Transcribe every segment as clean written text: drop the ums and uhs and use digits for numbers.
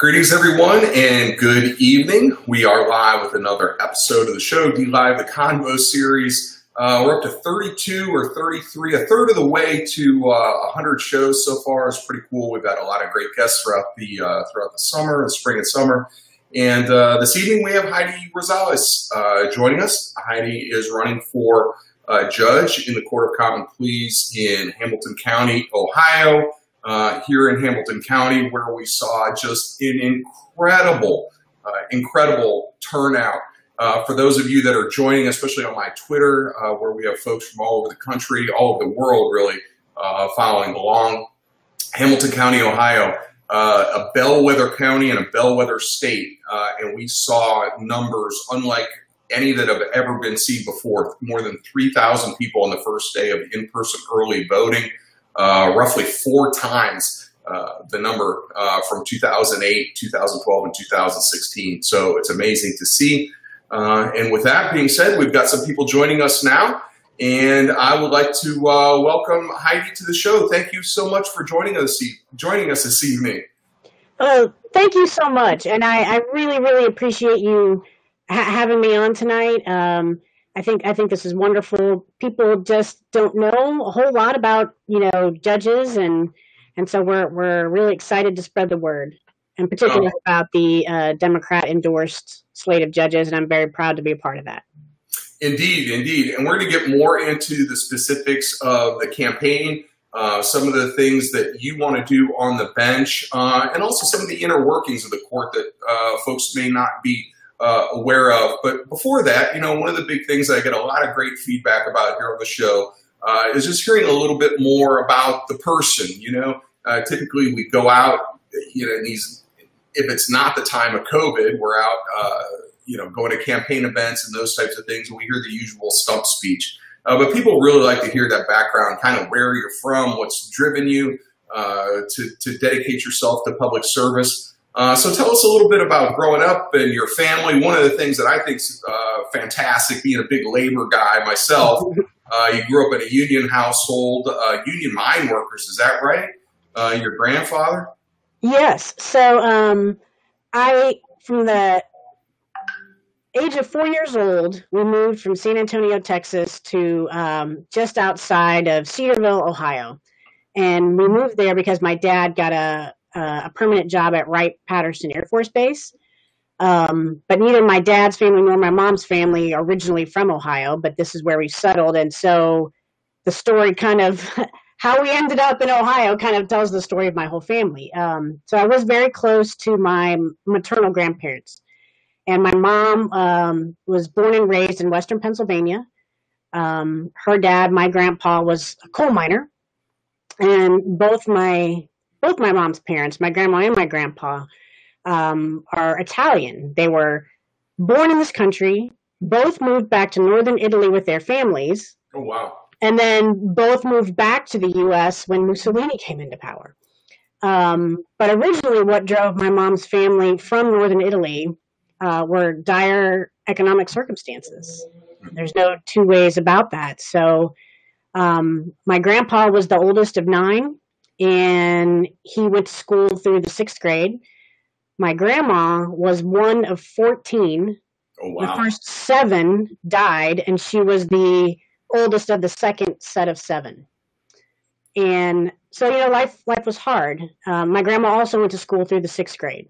Greetings, everyone, and good evening. We are live with another episode of the show, D-Live, the Convo series. We're up to 32 or 33, a third of the way to 100 shows so far. It's pretty cool. We've got a lot of great guests throughout the summer, the spring and summer. And this evening we have Heidi Rosales joining us. Heidi is running for judge in the Court of Common Pleas in Hamilton County, Ohio. Here in Hamilton County, where we saw just an incredible turnout. For those of you that are joining, especially on my Twitter, where we have folks from all over the country, all over the world, really, following along. Hamilton County, Ohio, a bellwether county and a bellwether state, and we saw numbers unlike any that have ever been seen before. More than 3,000 people on the first day of in-person early voting. Roughly 4 times the number from 2008, 2012, and 2016. So it's amazing to see. And with that being said, we've got some people joining us now. And I would like to welcome Heidi to the show. Thank you so much for joining us this evening. Oh, thank you so much. And I really appreciate you having me on tonight. I think this is wonderful. People just don't know a whole lot about, judges, and so we're really excited to spread the word, and particularly about the Democrat endorsed slate of judges, and I'm very proud to be a part of that. Indeed. And we're going to get more into the specifics of the campaign, some of the things that you want to do on the bench, and also some of the inner workings of the court that folks may not be aware of. But before that, one of the big things I get a lot of great feedback about here on the show is just hearing a little bit more about the person. Typically we go out, if it's not the time of COVID, we're out, going to campaign events and those types of things, and we hear the usual stump speech. But people really like to hear that background, kind of where you're from, what's driven you to dedicate yourself to public service. So tell us a little bit about growing up and your family. One of the things that I think is fantastic, being a big labor guy myself, you grew up in a union household, union mine workers, is that right? Your grandfather? Yes. So from the age of 4 years old, we moved from San Antonio, Texas to just outside of Cedarville, Ohio. And we moved there because my dad got a permanent job at Wright-Patterson Air Force Base. But neither my dad's family nor my mom's family are originally from Ohio, but this is where we settled. And so the story kind of, how we ended up in Ohio kind of tells the story of my whole family. So I was very close to my maternal grandparents. And my mom was born and raised in Western Pennsylvania. Her dad, my grandpa, was a coal miner. And both my mom's parents, my grandma and my grandpa, are Italian. They were born in this country, both moved back to northern Italy with their families. Oh, wow. And then both moved back to the U.S. when Mussolini came into power. But originally what drove my mom's family from northern Italy were dire economic circumstances. There's no two ways about that. So my grandpa was the oldest of 9. And he went to school through the 6th grade. My grandma was one of 14. Oh, wow. The first 7 died, and she was the oldest of the second set of 7. And so, life was hard. My grandma also went to school through the 6th grade.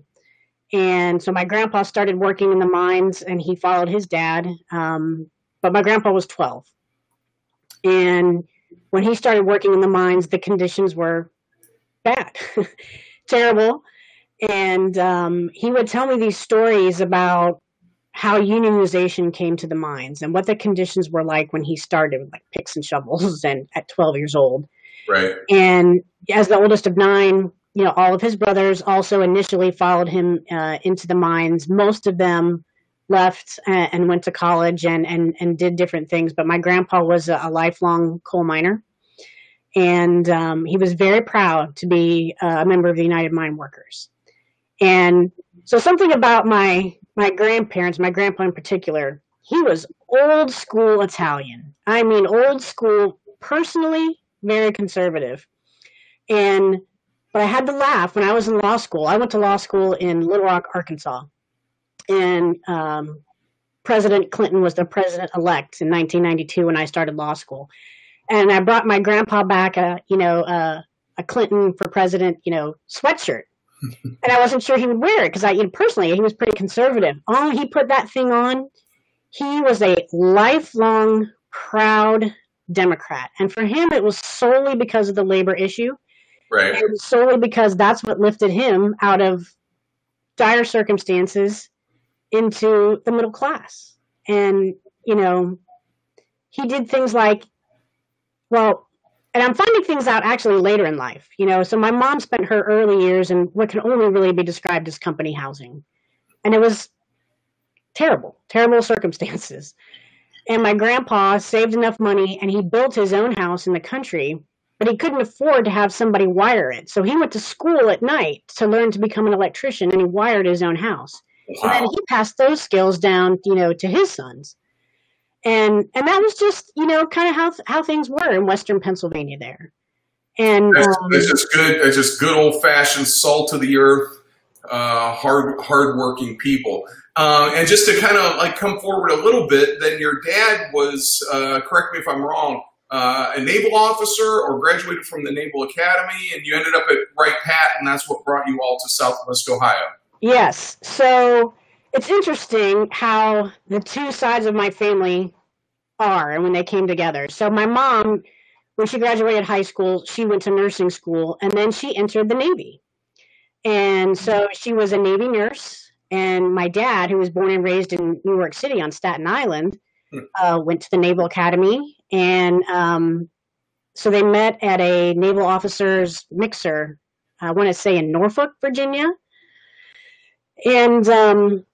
And so my grandpa started working in the mines, and he followed his dad. But my grandpa was 12. And when he started working in the mines, the conditions were bad, terrible. And he would tell me these stories about how unionization came to the mines and what the conditions were like when he started with like picks and shovels and at 12 years old. Right. And as the oldest of 9, all of his brothers also initially followed him into the mines. Most of them left and went to college and did different things. But my grandpa was a lifelong coal miner. And he was very proud to be a member of the United Mine Workers. And so something about my grandparents, my grandpa in particular, he was old school Italian. I mean, old school, personally, very conservative. And But I had to laugh when I was in law school. I went to law school in Little Rock, Arkansas. And President Clinton was the president-elect in 1992 when I started law school. And I brought my grandpa back a Clinton for president, sweatshirt. And I wasn't sure he would wear it because personally, he was pretty conservative. Oh, he put that thing on. He was a lifelong proud Democrat. And for him, it was solely because of the labor issue. Right. And solely because that's what lifted him out of dire circumstances into the middle class. And, he did things like, and I'm finding things out actually later in life, So my mom spent her early years in what can only really be described as company housing. And it was terrible circumstances. And my grandpa saved enough money and he built his own house in the country, but he couldn't afford to have somebody wire it. So he went to school at night to learn to become an electrician, and he wired his own house. Wow. And then he passed those skills down, to his sons. And that was just, kind of how things were in Western Pennsylvania there. And it's just good. It's just good old fashioned salt of the earth, hardworking people. And just to kind of come forward a little bit, then your dad was, correct me if I'm wrong, a naval officer or graduated from the Naval Academy, and you ended up at Wright-Patt, and that's what brought you all to Southwest Ohio. Yes. So it's interesting how the two sides of my family are and when they came together. So my mom, when she graduated high school, she went to nursing school, and then she entered the Navy. And so she was a Navy nurse. And my dad, who was born and raised in New York City on Staten Island, went to the Naval Academy. And so they met at a naval officers mixer, I want to say in Norfolk, Virginia. And, and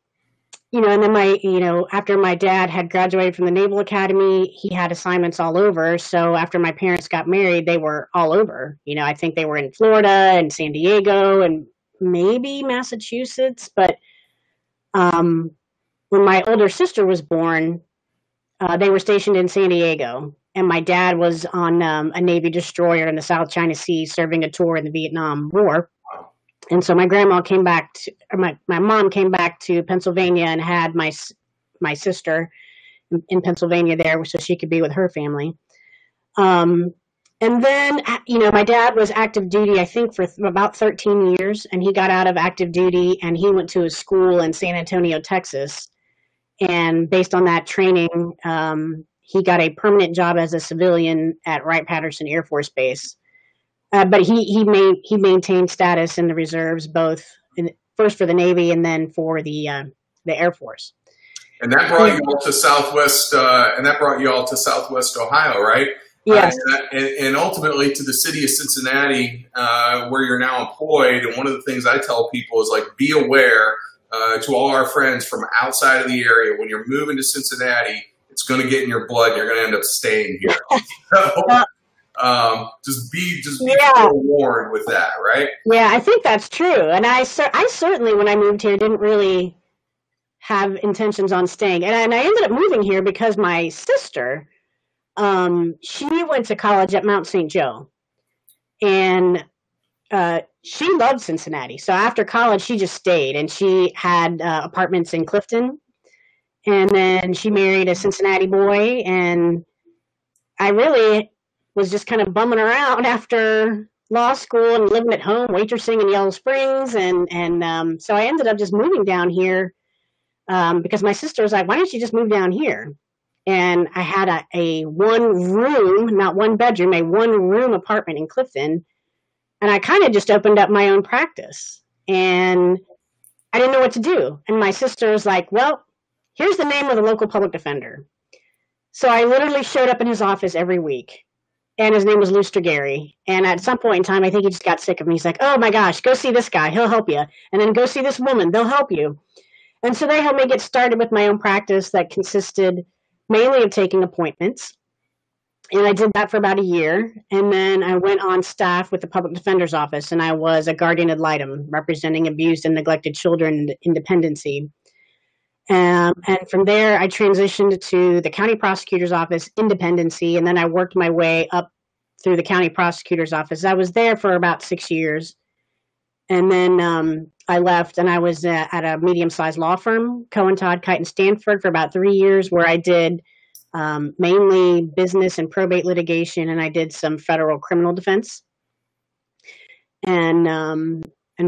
then after my dad had graduated from the Naval Academy, he had assignments all over. So after my parents got married, they were all over. I think they were in Florida and San Diego and maybe Massachusetts. But when my older sister was born, they were stationed in San Diego. And my dad was on a Navy destroyer in the South China Sea serving a tour in the Vietnam War. And so my mom came back to Pennsylvania and had my sister in Pennsylvania there so she could be with her family. And then, my dad was active duty, I think, for about 13 years, and he got out of active duty and he went to a school in San Antonio, Texas. And based on that training, he got a permanent job as a civilian at Wright-Patterson Air Force Base. But he maintained status in the reserves, first for the Navy and then for the Air Force. And that brought you all to Southwest. Ohio, right? Yes. And ultimately to the city of Cincinnati, where you're now employed. And one of the things I tell people is be aware to all our friends from outside of the area, when you're moving to Cincinnati, it's going to get in your blood. And you're going to end up staying here. So, just be forewarned with that, right? Yeah, I think that's true. And I certainly, when I moved here, didn't really have intentions on staying. And I ended up moving here because my sister, she went to college at Mount St. Joe. And she loved Cincinnati. So after college, she just stayed. And she had apartments in Clifton. And then she married a Cincinnati boy. And I really was just kind of bumming around after law school and living at home, waitressing in Yellow Springs. And so I ended up just moving down here because my sister was like, why don't you just move down here? And I had a one-room, not one-bedroom, a one-room apartment in Clifton. And I kind of just opened up my own practice. And I didn't know what to do. And my sister was like, well, here's the name of the local public defender. So I literally showed up in his office every week. And his name was Luster Gary. And at some point in time, I think he just got sick of me. He's like, oh my gosh, go see this guy. He'll help you. And then go see this woman. They'll help you. And so they helped me get started with my own practice that consisted mainly of taking appointments. And I did that for about a year. And then I went on staff with the Public Defender's Office. And I was a guardian ad litem representing abused and neglected children in dependency. And from there, I transitioned to the county prosecutor's office in dependency, and then I worked my way up through the county prosecutor's office. I was there for about 6 years, And then I left, and I was at a medium-sized law firm, Cohen, Todd, Kite, and Stanford, for about 3 years, where I did mainly business and probate litigation, and I did some federal criminal defense. And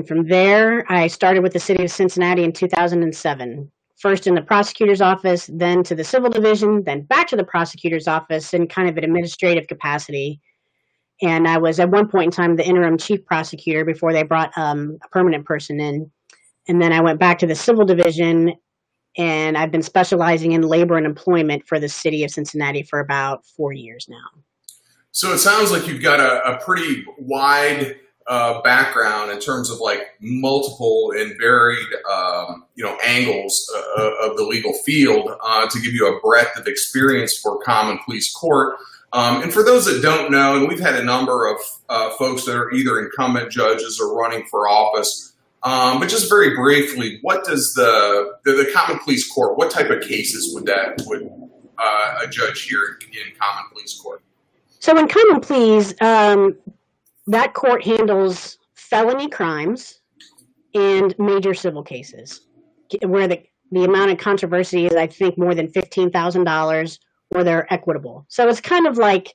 from there, I started with the city of Cincinnati in 2007. First in the prosecutor's office, then to the civil division, then back to the prosecutor's office in kind of an administrative capacity. And I was at one point in time the interim chief prosecutor before they brought a permanent person in. And then I went back to the civil division, and I've been specializing in labor and employment for the city of Cincinnati for about 4 years now. So it sounds like you've got a pretty wide background in terms of like multiple and varied, angles of the legal field to give you a breadth of experience for common pleas court. And for those that don't know, and we've had a number of folks that are either incumbent judges or running for office, but just very briefly, what does the common pleas court, what type of cases would a judge hear in common pleas court? So in common pleas, that court handles felony crimes and major civil cases, where the amount of controversy is, I think, more than $15,000, or they're equitable. So it's kind of like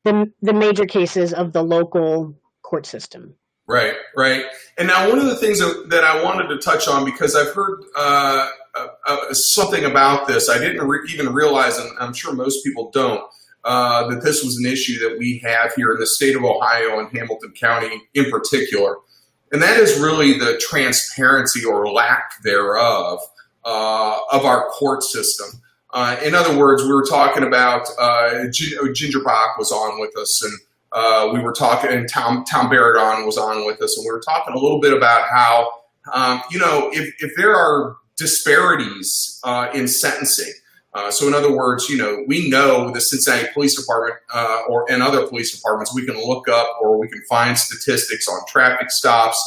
the major cases of the local court system. Right, right. And now one of the things that I wanted to touch on, because I've heard something about this, I didn't even realize, and I'm sure most people don't, that this was an issue that we have here in the state of Ohio and Hamilton County in particular. And that is really the transparency or lack thereof of our court system. In other words, we were talking about Ginger Bach was on with us, and we were talking, and Tom Baradon was on with us, and we were talking a little bit about how, if there are disparities in sentencing. So in other words, we know the Cincinnati Police Department and other police departments, we can look up or we can find statistics on traffic stops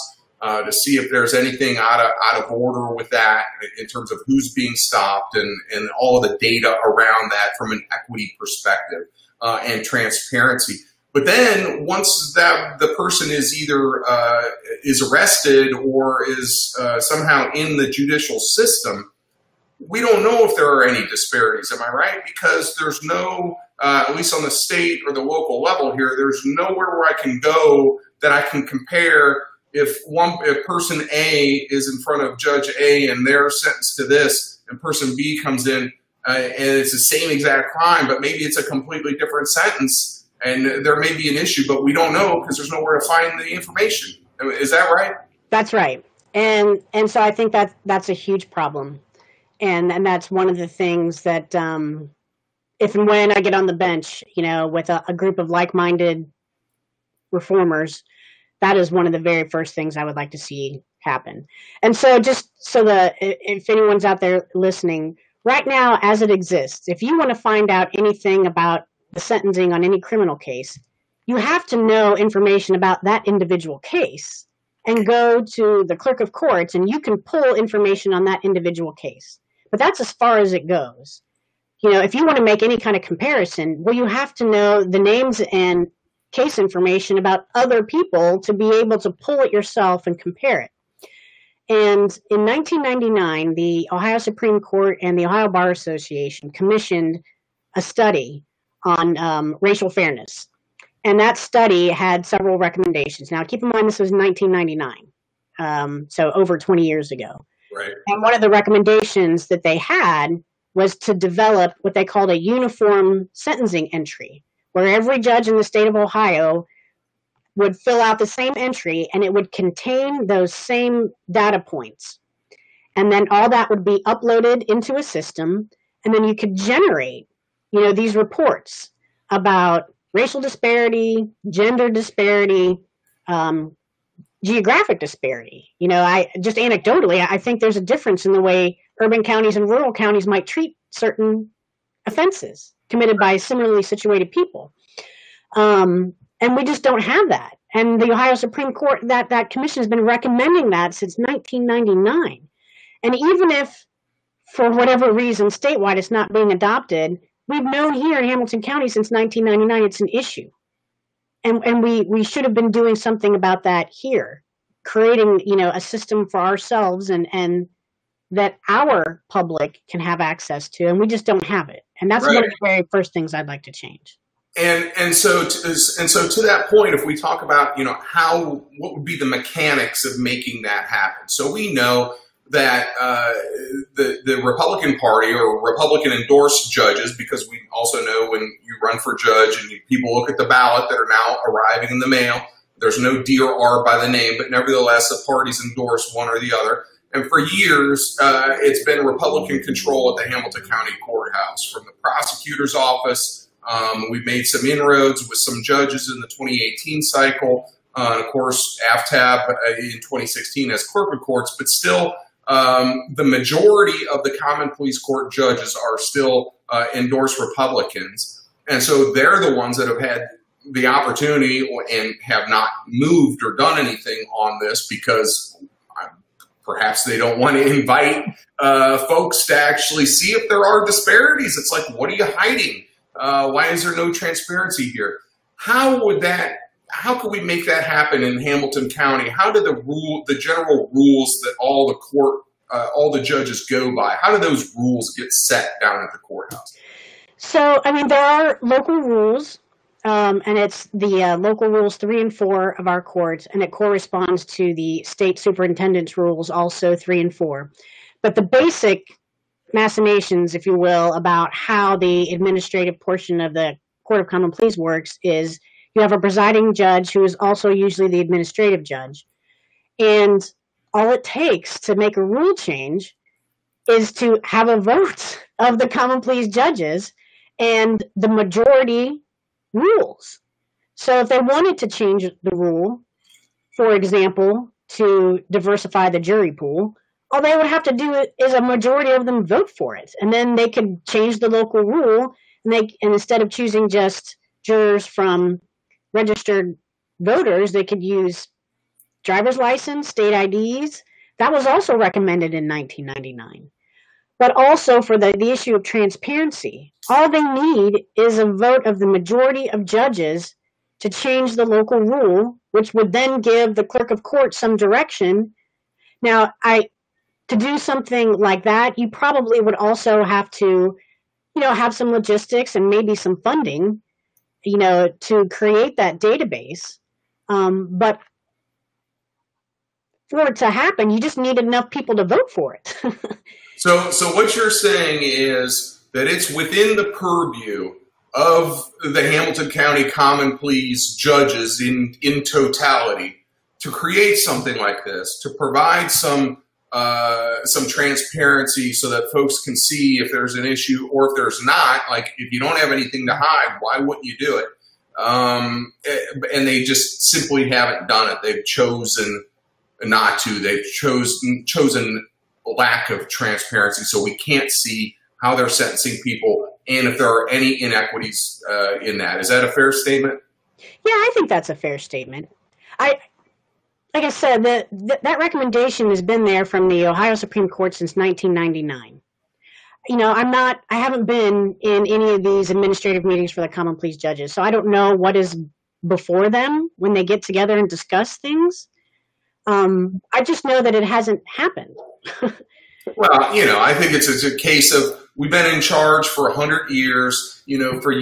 to see if there's anything out of order with that in terms of who's being stopped and all of the data around that from an equity perspective and transparency. But then once the person is either is arrested or is somehow in the judicial system, we don't know if there are any disparities. Am I right? Because there's no, at least on the state or the local level here, there's nowhere where I can go that I can compare if person A is in front of Judge A and they're sentenced to this, and person B comes in and it's the same exact crime, but maybe it's a completely different sentence, and there may be an issue, but we don't know because there's nowhere to find the information. Is that right? That's right. And so I think that's a huge problem. And that's one of the things that if and when I get on the bench, with a group of like-minded reformers, that is one of the very first things I would like to see happen. And so just so that if anyone's out there listening, right now as it exists, if you want to find out anything about the sentencing on any criminal case, you have to know information about that individual case and go to the clerk of courts, and you can pull information on that individual case. But that's as far as it goes. If you want to make any kind of comparison, well, you have to know the names and case information about other people to be able to pull it yourself and compare it. And in 1999, the Ohio Supreme Court and the Ohio Bar Association commissioned a study on racial fairness. And that study had several recommendations. Now, keep in mind, this was 1999, so over 20 years ago. Right. And one of the recommendations that they had was to develop what they called a uniform sentencing entry, where every judge in the state of Ohio would fill out the same entry, and it would contain those same data points. And then all that would be uploaded into a system, and then you could generate, these reports about racial disparity, gender disparity, geographic disparity. I just anecdotally, I think there's a difference in the way urban counties and rural counties might treat certain offenses committed by similarly situated people. And we just don't have that. And the Ohio Supreme Court, that commission has been recommending that since 1999. And even if, for whatever reason, statewide it's not being adopted, we've known here in Hamilton County since 1999 it's an issue. And we should have been doing something about that here. creating, a system for ourselves and that our public can have access to, and we just don't have it. And that's one of the very first things I'd like to change. And so to that point, if we talk about, what would be the mechanics of making that happen? So we know that the Republican Party or Republican endorsed judges, because we also know when you run for judge and people look at the ballot that are now arriving in the mail, there's no D or R by the name, but nevertheless, the parties endorse one or the other. And for years, it's been Republican control at the Hamilton County Courthouse. From the prosecutor's office, we've made some inroads with some judges in the 2018 cycle, and of course, AFTAB in 2016 as clerk of courts, but still, the majority of the common pleas court judges are still endorsed Republicans. And so they're the ones that have had the opportunity and have not moved or done anything on this because perhaps they don't want to invite folks to actually see if there are disparities. It's like, what are you hiding? Why is there no transparency here? How could we make that happen in Hamilton County? How do the general rules that all the judges go by, how do those rules get set down at the courthouse? So, there are local rules. And it's the local rules 3 and 4 of our courts, and it corresponds to the state superintendent's rules, also 3 and 4. But the basic machinations, if you will, about how the administrative portion of the Court of Common Pleas works is you have a presiding judge who is also usually the administrative judge. And all it takes to make a rule change is to have a vote of the Common Pleas judges, and the majority rules. So if they wanted to change the rule, for example, to diversify the jury pool, all they would have to do is a majority of them vote for it. And then they could change the local rule, and instead of choosing just jurors from registered voters, they could use driver's license, state IDs. That was also recommended in 1999. But also for the issue of transparency, all they need is a vote of the majority of judges to change the local rule, which would then give the clerk of court some direction. Now, to do something like that, you probably would also have to, have some logistics and maybe some funding, to create that database. But for it to happen, you just need enough people to vote for it. So what you're saying is that it's within the purview of the Hamilton County Common Pleas judges in totality to create something like this, to provide some transparency so that folks can see if there's an issue or if there's not. Like, if you don't have anything to hide, why wouldn't you do it? And they just simply haven't done it. They've chosen not to. They've chosen lack of transparency, so we can't see how they're sentencing people and if there are any inequities in that. Is that a fair statement? Yeah, I think that's a fair statement. Like I said, that recommendation has been there from the Ohio Supreme Court since 1999. I haven't been in any of these administrative meetings for the Common Pleas judges, so I don't know what is before them when they get together and discuss things. I just know that it hasn't happened. Well, I think it's a case of we've been in charge for 100 years. For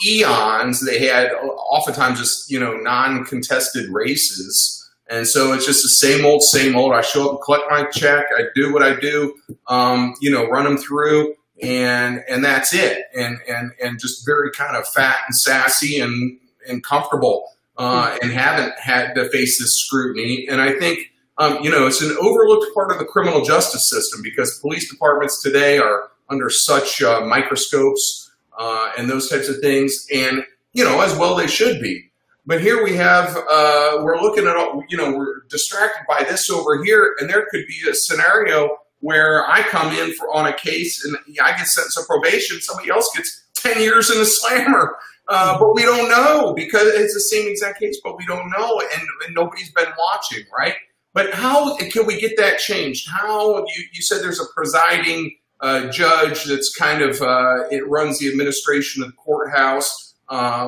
eons, they had oftentimes just, non-contested races. And so it's just the same old, same old. I show up, collect my check, I do what I do, run them through, and that's it. And just very kind of fat and sassy and comfortable, and haven't had to face this scrutiny. And I think, it's an overlooked part of the criminal justice system because police departments today are under such microscopes and those types of things, and as well they should be. But here we have, we're looking at, we're distracted by this over here, and there could be a scenario where I come in on a case and I get sentenced to probation, somebody else gets 10 years in a slammer, but we don't know because it's the same exact case, but we don't know, and nobody's been watching, right? But how can we get that changed? How, you said there's a presiding judge that's kind of, it runs the administration of the courthouse.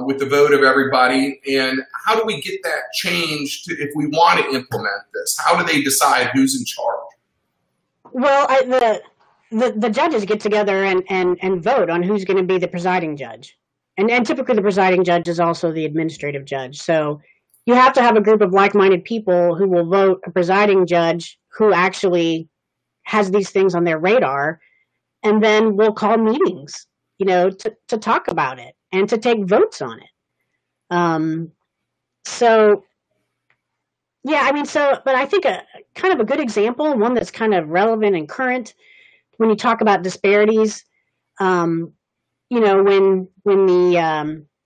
with the vote of everybody. And how do we get that changed if we want to implement this? How do they decide who's in charge? Well, the judges get together and vote on who's going to be the presiding judge. And typically the presiding judge is also the administrative judge. So you have to have a group of like-minded people who will vote a presiding judge who actually has these things on their radar, and then we'll call meetings, to talk about it and to take votes on it. But I think kind of a good example, one that's kind of relevant and current when you talk about disparities, when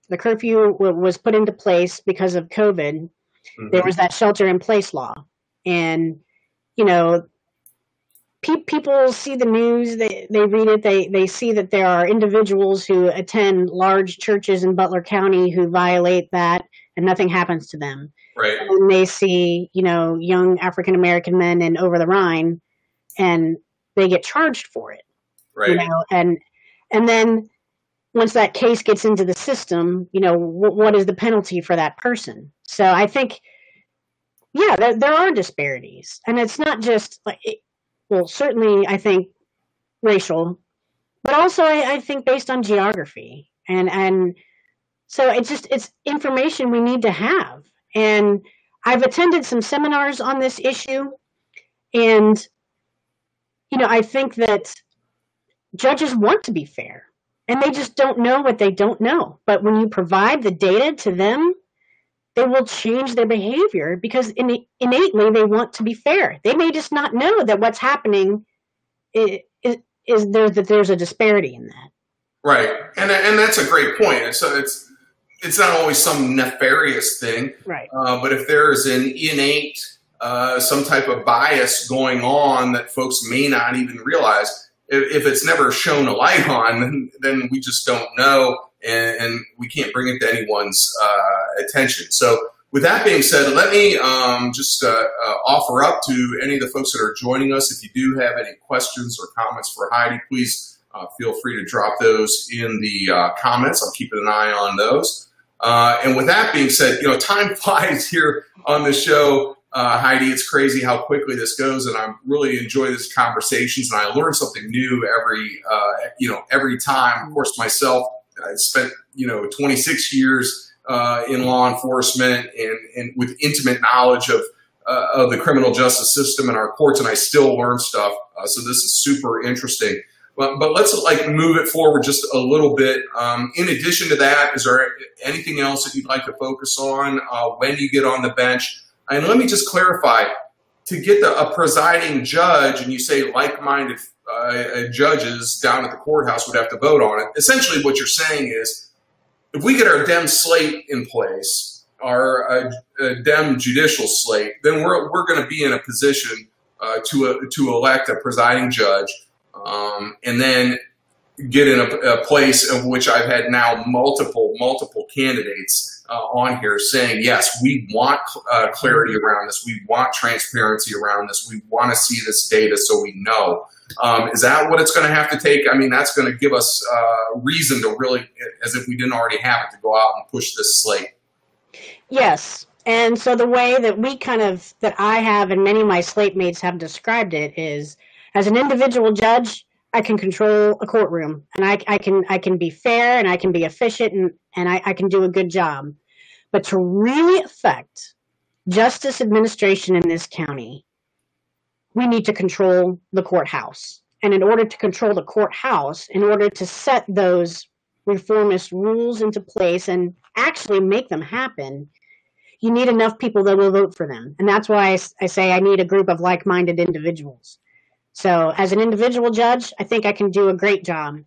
the curfew was put into place because of COVID, there was that shelter-in-place law. And, people see the news, they read it, they see that there are individuals who attend large churches in Butler County who violate that, and nothing happens to them. Right. And they see, young African-American men in Over the Rhine, and they get charged for it. Right. And then once that case gets into the system, what is the penalty for that person? So I think, there are disparities, and it's not just certainly I think racial, but also I think based on geography, and so it's information we need to have. And I've attended some seminars on this issue, and I think that judges want to be fair, and they just don't know what they don't know. But when you provide the data to them, they will change their behavior because innately they want to be fair. They may just not know that what's happening is there's a disparity in that. Right, and that's a great point. So it's not always some nefarious thing, right? But if there is an innate some type of bias going on that folks may not even realize, if it's never shown a light on, then we just don't know, and we can't bring it to anyone's attention. So with that being said, let me just offer up to any of the folks that are joining us. If you do have any questions or comments for Heidi, please feel free to drop those in the comments. I'm keeping an eye on those. And with that being said, time flies here on the show. Heidi, it's crazy how quickly this goes, and I really enjoy these conversations, and I learn something new every time. Of course, myself, I spent 26 years in law enforcement and with intimate knowledge of the criminal justice system and our courts, and I still learn stuff. So this is super interesting. But let's move it forward just a little bit. In addition to that, is there anything else that you'd like to focus on when you get on the bench? And let me just clarify, to get a presiding judge, and you say like-minded judges down at the courthouse would have to vote on it. Essentially what you're saying is, if we get our Dem slate in place, our Dem judicial slate, then we're going to be in a position to elect a presiding judge, and then get in a place of which I've had now multiple candidates on here saying, yes, we want clarity around this. We want transparency around this. We want to see this data so we know. Is that what it's going to have to take? I mean, that's going to give us reason to really, as if we didn't already have it, to go out and push this slate. Yes. And so the way that that I have and many of my slate mates have described it is, as an individual judge, I can control a courtroom, and I can be fair, and I can be efficient, and I can do a good job. But to really affect justice administration in this county, we need to control the courthouse. And in order to control the courthouse, in order to set those reformist rules into place and actually make them happen, you need enough people that will vote for them. And that's why I say I need a group of like-minded individuals. So as an individual judge, I think I can do a great job.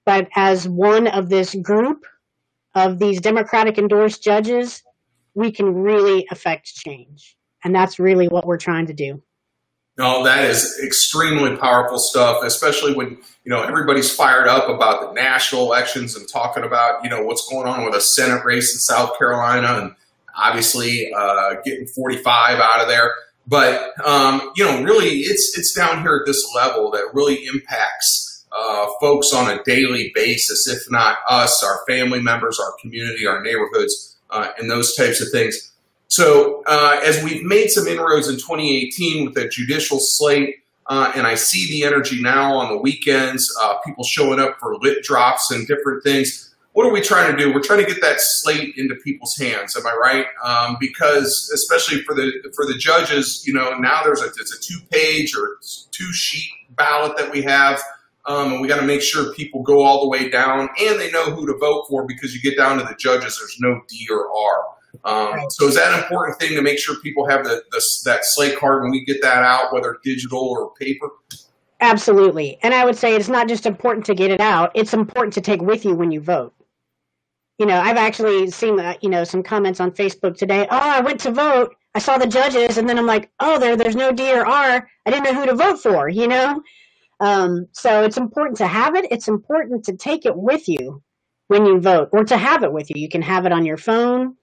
But as one of this group of these Democratic endorsed judges, we can really affect change. And that's really what we're trying to do. No, that is extremely powerful stuff, especially when, everybody's fired up about the national elections and talking about, what's going on with a Senate race in South Carolina, and obviously getting 45 out of there. But, really, it's down here at this level that really impacts folks on a daily basis, if not us, our family members, our community, our neighborhoods, and those types of things. So as we've made some inroads in 2018 with the judicial slate, and I see the energy now on the weekends, people showing up for lit drops and different things. What are we trying to do? We're trying to get that slate into people's hands. Am I right? Because especially for the judges, you know, now it's a 2-page or 2-sheet ballot that we have, and we got to make sure people go all the way down and they know who to vote for, because you get down to the judges, there's no D or R. So is that an important thing to make sure people have that slate card when we get that out, whether digital or paper? Absolutely. And I would say it's not just important to get it out, it's important to take with you when you vote. You know, I've actually seen you know, some comments on Facebook today. Oh, I went to vote. I saw the judges, and then I'm like, oh, there's no D or R. I didn't know who to vote for, you know? So it's important to have it. It's important to take it with you when you vote, or to have it with you. You can have it on your phone.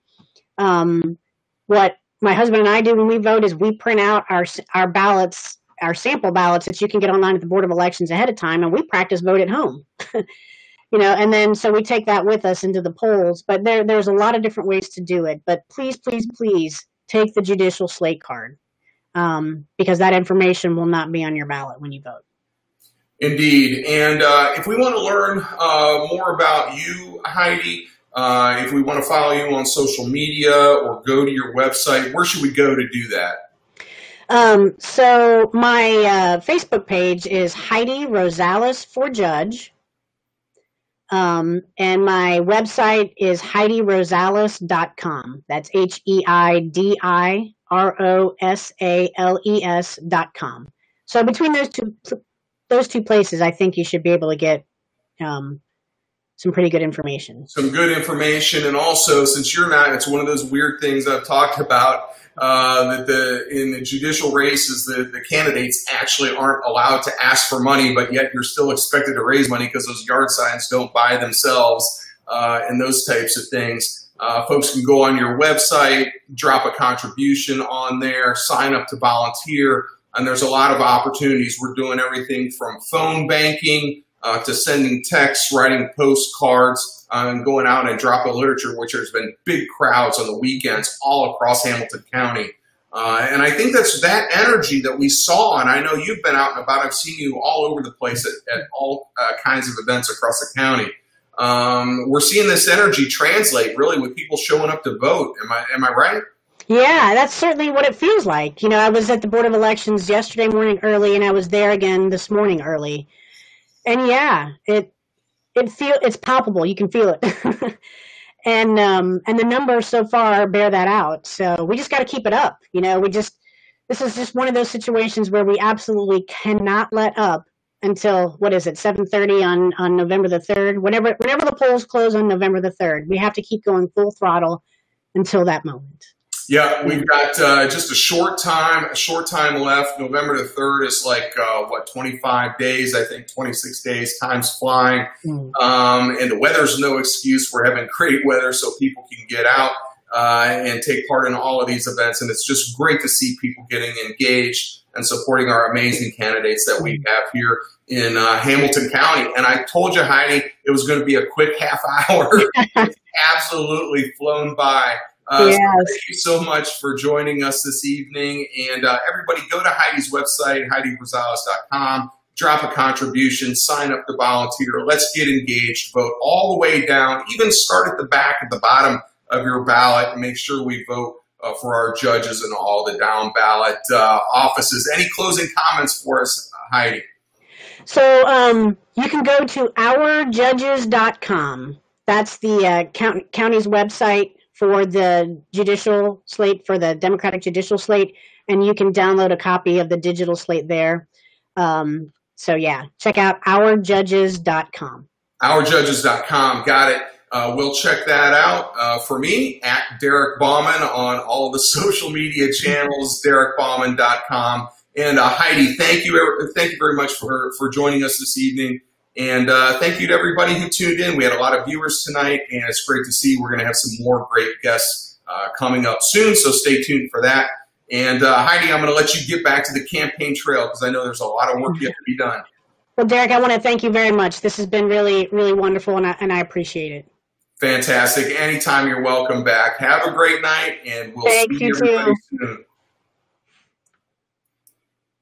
What my husband and I do when we vote is we print out our ballots, our sample ballots that you can get online at the Board of Elections ahead of time, and we practice vote at home. You know, and then so we take that with us into the polls. But there's a lot of different ways to do it. But please, please, please take the judicial slate card, because that information will not be on your ballot when you vote. Indeed. And if we want to learn more about you, Heidi, if we want to follow you on social media or go to your website, where should we go to do that? So my Facebook page is Heidi Rosales for Judge. And my website is HeidiRosales.com. That's HeidiRosales.com. So between those two places, I think you should be able to get some pretty good information. Some good information. And also, since you're not, it's one of those weird things I've talked about, that in the judicial races, the candidates actually aren't allowed to ask for money, but yet you're still expected to raise money because those yard signs don't buy themselves, and those types of things. Folks can go on your website, drop a contribution on there, sign up to volunteer, and there's a lot of opportunities. We're doing everything from phone banking to sending texts, writing postcards, and going out and dropping literature, which there's been big crowds on the weekends all across Hamilton County. And I think that's that energy that we saw, and I know you've been out and about. I've seen you all over the place at all kinds of events across the county. We're seeing this energy translate really with people showing up to vote. Am I right? Yeah, that's certainly what it feels like. You know, I was at the Board of Elections yesterday morning early, and I was there again this morning early. And yeah, it's palpable. You can feel it. And the numbers so far bear that out. So we just got to keep it up. You know, this is just one of those situations where we absolutely cannot let up until, what is it, 7:30 on November the 3rd? Whenever the polls close on November the 3rd, we have to keep going full throttle until that moment. Yeah, we've got just a short time left. November the 3rd is like, 25 days, I think, 26 days. Time's flying. And the weather's no excuse. We're having great weather so people can get out and take part in all of these events. And it's just great to see people getting engaged and supporting our amazing candidates that we have here in Hamilton County. And I told you, Heidi, it was going to be a quick half hour. It's absolutely flown by. Yes. So thank you so much for joining us this evening. And everybody go to Heidi's website, HeidiRosales.com, drop a contribution, sign up to volunteer. Let's get engaged, vote all the way down, even start at the back, at the bottom of your ballot, and make sure we vote for our judges and all the down ballot offices. Any closing comments for us, Heidi? So you can go to ourjudges.com. That's the county's website for the judicial slate, for the Democratic judicial slate, and you can download a copy of the digital slate there. So yeah, check out ourjudges.com. Ourjudges.com, got it. We'll check that out. For me, at Derek Bauman on all of the social media channels, derekbauman.com. And Heidi, thank you very much for joining us this evening. And thank you to everybody who tuned in. We had a lot of viewers tonight, and it's great to see. We're going to have some more great guests coming up soon, so stay tuned for that. And Heidi, I'm going to let you get back to the campaign trail because I know there's a lot of work yet to be done. Well, Derek, I want to thank you very much. This has been really, really wonderful, and I appreciate it. Fantastic. Anytime, you're welcome back. Have a great night, and we'll Thanks, see you everybody too. soon.